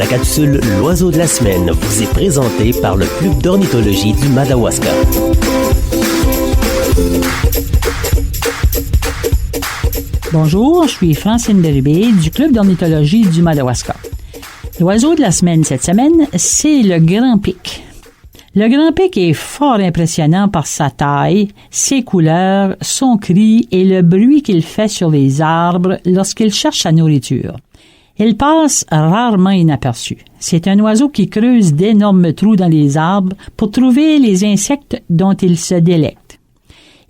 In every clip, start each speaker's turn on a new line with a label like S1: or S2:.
S1: capsule L'Oiseau de la semaine vous est présentée par le Club d'ornithologie du Madawaska.
S2: Bonjour, je suis Francine Bérubé du Club d'ornithologie du Madawaska. L'oiseau de la semaine cette semaine, c'est le grand pic. Le grand pic est fort impressionnant par sa taille, ses couleurs, son cri et le bruit qu'il fait sur les arbres lorsqu'il cherche sa nourriture. Il passe rarement inaperçu. C'est un oiseau qui creuse d'énormes trous dans les arbres pour trouver les insectes dont il se délecte.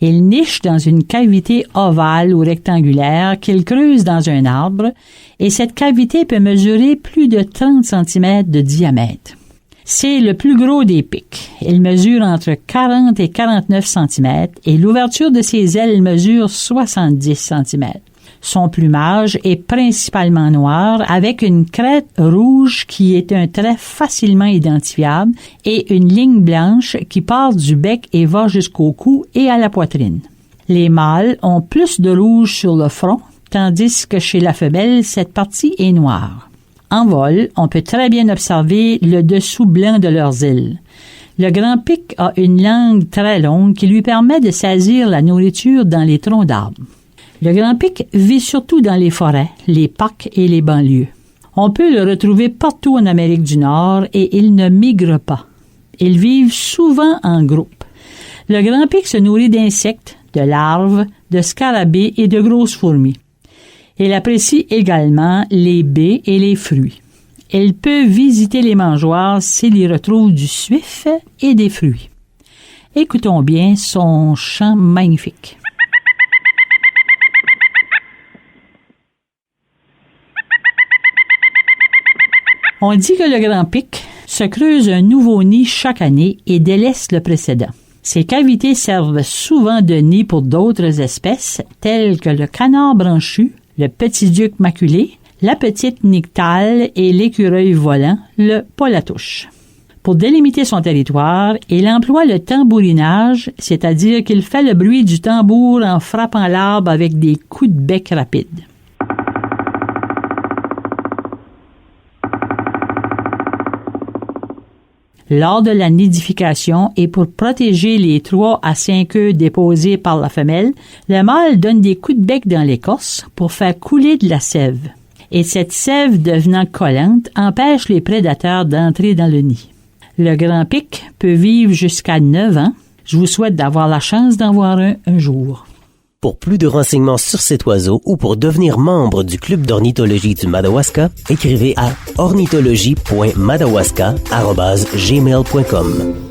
S2: Il niche dans une cavité ovale ou rectangulaire qu'il creuse dans un arbre et cette cavité peut mesurer plus de 30 cm de diamètre. C'est le plus gros des pics. Il mesure entre 40 et 49 cm et l'ouverture de ses ailes mesure 70 cm. Son plumage est principalement noir avec une crête rouge qui est un trait facilement identifiable et une ligne blanche qui part du bec et va jusqu'au cou et à la poitrine. Les mâles ont plus de rouge sur le front, tandis que chez la femelle, cette partie est noire. En vol, on peut très bien observer le dessous blanc de leurs ailes. Le grand pic a une langue très longue qui lui permet de saisir la nourriture dans les troncs d'arbres. Le grand pic vit surtout dans les forêts, les parcs et les banlieues. On peut le retrouver partout en Amérique du Nord et il ne migre pas. Ils vivent souvent en groupe. Le grand pic se nourrit d'insectes, de larves, de scarabées et de grosses fourmis. Il apprécie également les baies et les fruits. Il peut visiter les mangeoires s'il y retrouve du suif et des fruits. Écoutons bien son chant magnifique. On dit que le grand pic se creuse un nouveau nid chaque année et délaisse le précédent. Ces cavités servent souvent de nid pour d'autres espèces telles que le canard branchu, le petit duc maculé, la petite nyctale et l'écureuil volant, le polatouche. Pour délimiter son territoire, il emploie le tambourinage, c'est-à-dire qu'il fait le bruit du tambour en frappant l'arbre avec des coups de bec rapides. Lors de la nidification et pour protéger les 3 à 5 œufs déposés par la femelle, le mâle donne des coups de bec dans l'écorce pour faire couler de la sève. Et cette sève devenant collante empêche les prédateurs d'entrer dans le nid. Le grand pic peut vivre jusqu'à 9 ans. Je vous souhaite d'avoir la chance d'en voir un jour.
S1: Pour plus de renseignements sur cet oiseau ou pour devenir membre du Club d'ornithologie du Madawaska, écrivez à ornithologie.madawaska@gmail.com.